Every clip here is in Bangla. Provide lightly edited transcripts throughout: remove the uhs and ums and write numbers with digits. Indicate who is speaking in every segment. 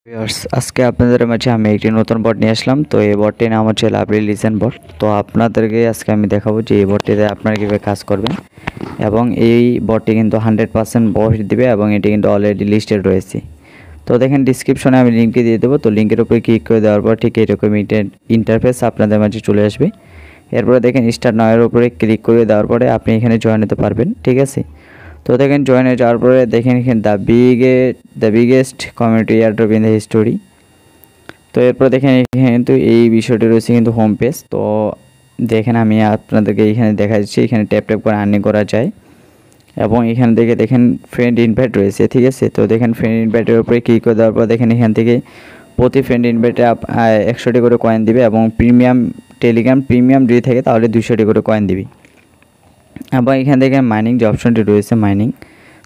Speaker 1: ভিউয়ার্স, আজকে আপনাদের মাঝে আমি একটি নতুন বট নিয়ে আসলাম। তো এই বটটির নাম হচ্ছে লাভলি লিজেন্ড বট। তো আপনাদেরকে আজকে আমি দেখাবো যে এই বটটিতে আপনারা কীভাবে কাজ করবেন, এবং এই বটটি কিন্তু 100% বট দিবে এবং এটি কিন্তু অলরেডি লিস্টেড রয়েছে। তো দেখেন ডিসক্রিপশনে আমি লিঙ্কটি দিয়ে দেবো। তো লিঙ্কের উপরে ক্লিক করে দেওয়ার পর ঠিক এরকম ইন্টারফেস আপনাদের মাঝে চলে আসবে। এরপরে দেখেন স্টার্ট নাওয়ের উপরে ক্লিক করে দেওয়ার পরে আপনি এখানে জয়েন হতে পারবেন, ঠিক আছে। তো দেখেন জয়েন হয়ে যাওয়ার পরে দেখেন এখানে the biggest community airdrop in the history. তো এরপর দেখেন এখানে কিন্তু এই বিষয়টি রয়েছে কিন্তু হোম পেজ। তো দেখেন আমি আপনাদেরকে এখানে দেখা যাচ্ছে এখানে ট্যাপ করে আর্নিং করা যায়, এবং এখান থেকে দেখেন ফ্রেন্ড ইনভাইট রয়েছে, ঠিক আছে। তো দেখেন ফ্রেন্ড ইনভাইটের উপরে ক্লিক করে দেওয়ার পর দেখেন এখান থেকে প্রতি ফ্রেন্ড ইনভাইটে 100টি করে কয়েন দিবে, এবং টেলিগ্রাম প্রিমিয়াম যদি থাকে তাহলে 200টি করে কয়েন দিবে। এবং এখান থেকে মাইনিং যে অপশনটি রয়েছে মাইনিং,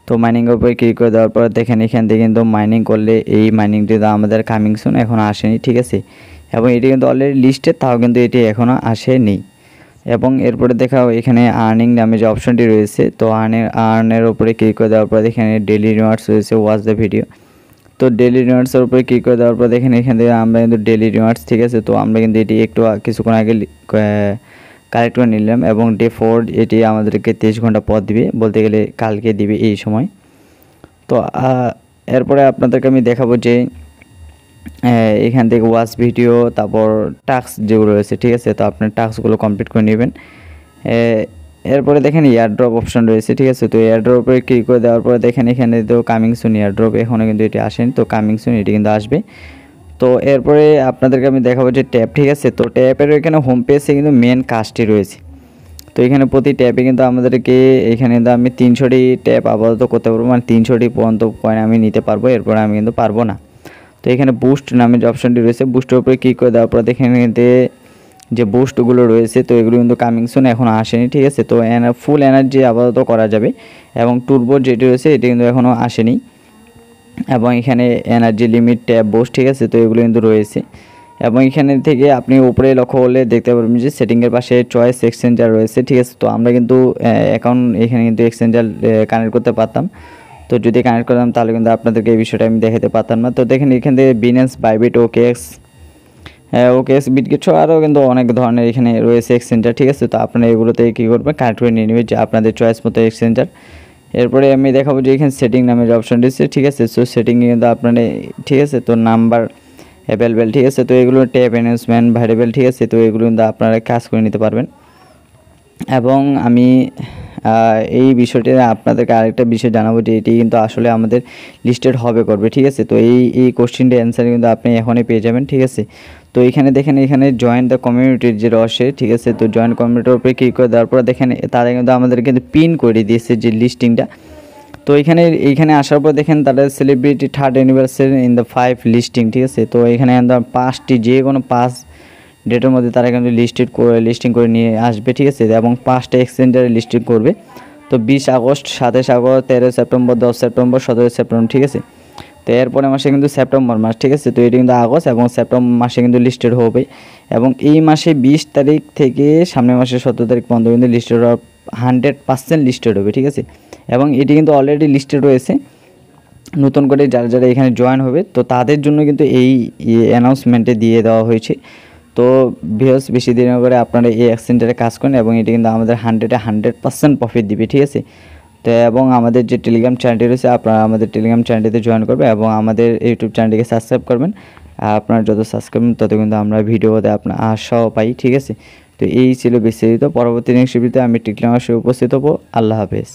Speaker 1: তো মাইনিংয়ের উপরে ক্লিক করে দেওয়ার পর দেখেন এখান থেকে কিন্তু মাইনিং করলে এই মাইনিংটি তো আমাদের কামিং সুন এখনও আসেনি, ঠিক আছে। এবং এটি কিন্তু অলরেডি লিস্টেড, তাও কিন্তু এটি এখনও আসেনি। এবং এরপরে দেখাও এখানে আর্নিং নামে যে অপশনটি রয়েছে, তো আর্নের উপরে ক্লিক করে দেওয়ার পর এখানে ডেলি রিওয়ার্ডস রয়েছে, ওয়াচ দ্য ভিডিও। তো ডেলি রিওয়ার্ডসের উপরে ক্লিক করে দেওয়ার পর দেখেন এখান থেকে আমরা কিন্তু ডেলি রিওয়ার্ডস, ঠিক আছে। তো আমরা কিন্তু এটি একটু কিছুক্ষণ আগে কালেক্ট করে নিলাম, এবং ডে 4 এটি আমাদেরকে 23 ঘন্টা পর দিবে, বলতে গেলে কালকে দিবে এই সময়। তো এরপরে আপনাদেরকে আমি দেখাবো যে এখান থেকে ওয়াচ ভিডিও, তারপর টাস্ক যেগুলো রয়েছে, ঠিক আছে। তো আপনার টাস্কগুলো কমপ্লিট করে নেবেন। এরপরে দেখেন এয়ারড্রপ অপশন রয়েছে, ঠিক আছে। তো এয়ারড্রপে ক্লিক করে দেওয়ার পরে দেখেন এখানে তো কামিং সুন এয়ারড্রপ, এখনও কিন্তু এটি আসেনি। তো কামিং সুন এটি কিন্তু আসবে। তো এরপরে আপনাদেরকে আমি দেখাবো যে ট্যাব, ঠিক আছে। তো ট্যাবের এখানে হোম পেজে কিন্তু মেন কাজটি রয়েছে। তো এখানে প্রতি ট্যাবে কিন্তু আমাদেরকে এখানে কিন্তু আমি 300টি ট্যাব আপাতত করতে পারবো, মানে 300টি পর্যন্ত কয়েন আমি নিতে পারবো, এরপরে আমি কিন্তু পারবো না। তো এখানে বুস্ট নামে যে অপশনটি রয়েছে, বুস্টের উপরে ক্লিক করে দেওয়ার পর দেখেন এতে যে বুস্টগুলো রয়েছে, তো এগুলো কিন্তু কামিং সুন এখনও আসেনি, ঠিক আছে। তো ফুল এনার্জি আপাতত করা যাবে, এবং টুরবো যেটি রয়েছে এটি কিন্তু এখনও আসেনি। এবং এখানে এনার্জি লিমিট ট্যাব বুস্ট, ঠিক আছে। তো এগুলো কিন্তু রয়েছে, এবং এখানে থেকে আপনি উপরে লক্ষ্য করলে দেখতে পারবেন যে সেটিংয়ের পাশে চয়েস এক্সচেঞ্জার রয়েছে, ঠিক আছে। তো আমরা কিন্তু অ্যাকাউন্ট এখানে কিন্তু এক্সচেঞ্জার কানেক্ট করতে পারতাম। তো যদি কানেক্ট করতাম তাহলে কিন্তু আপনাদেরকে এই বিষয়টা আমি দেখাতে পারতাম না। তো দেখেন এখান থেকে বিনেন্স, বাইবিট, ওকেএক্স, বিটগেট আরও কিন্তু অনেক ধরনের এখানে রয়েছে এক্সচেঞ্জার, ঠিক আছে। তো আপনারা এগুলোতে কী করবেন, কানেক্ট করে নিয়ে নেবেন যে আপনাদের চয়েস মতো এক্সচেঞ্জার। এরপরে আমি দেখাবো যে এখানে সেটিং নামে যে অপশন রয়েছে, ঠিক আছে। সো সেটিংয়ে কিন্তু আপনারা, ঠিক আছে, তো নাম্বার অ্যাভেলেবেল, ঠিক আছে। তো এগুলো ট্যাব অ্যানাউন্সমেন্ট ভ্যারিয়েবল, ঠিক আছে। তো এগুলো কিন্তু আপনারা কাজ করে নিতে পারবেন। এবং আমি এই বিষয়টি আপনাদেরকে আরেকটা বিষয় জানাবো যে এটি কিন্তু আসলে আমাদের লিস্টেড করবে, ঠিক আছে। তো এই কোশ্চেনটির অ্যান্সার কিন্তু আপনি এখনই পেয়ে যাবেন, ঠিক আছে। তো এখানে দেখেন এখানে জয়েন দ্য কমিউনিটির যে রসে, ঠিক আছে। তো জয়েন কমিউনিটির উপরে ক্লিক করে দেওয়ার পর দেখেন তারা কিন্তু আমাদের কিন্তু পিন করে দিয়েছে যে লিস্টিংটা। তো এইখানে আসার পর দেখেন তাদের celebrity 3rd anniversary in the 5 listing, ঠিক আছে। তো এখানে 5টি যে কোনো 5 ডেটের মধ্যে তারা কিন্তু লিস্টিং করে নিয়ে আসবে, ঠিক আছে। এবং 5টা এক্সচেঞ্জারে লিস্টিং করবে। তো 20 August, 27 August, 13 September, 10 September, 17 September, ঠিক আছে। তো এরপরে মাসে কিন্তু সেপ্টেম্বর মাস, ঠিক আছে। তো এটি কিন্তু আগস্ট এবং সেপ্টেম্বর মাসে কিন্তু লিস্টেড হবে, এবং এই মাসে 20 তারিখ থেকে সামনের মাসে 17 তারিখ পর্যন্ত কিন্তু লিস্টেড 100% লিস্টেড হবে, ঠিক আছে। এবং এটি কিন্তু অলরেডি লিস্টেড রয়েছে। নতুন করে যারা এখানে জয়েন হবে তো তাদের জন্য কিন্তু এই অ্যানাউন্সমেন্টে দিয়ে দেওয়া হয়েছে। তো বেশি দিন করে আপনারা এই এক্সচেঞ্জারে কাজ করেন, এবং এটি কিন্তু আমাদের 100% প্রফিট দিবে, ঠিক আছে। তো এবং আমাদের যে টেলিগ্রাম চ্যানেলটি রয়েছে আপনারা আমাদের টেলিগ্রাম চ্যানেলটিতে জয়েন করবেন, এবং আমাদের ইউটিউব চ্যানেলটিকে সাবস্ক্রাইব করবেন। আপনারা যত সাবস্ক্রাইব তত কিন্তু আমরা ভিডিওতে আপনার আশাও পাই, ঠিক আছে। তো এই ছিল বিস্তারিত। পরবর্তী নেক্সট ভিডিওতে আমি টেলিগ্রামে উপস্থিত হবো। আল্লাহ হাফেজ।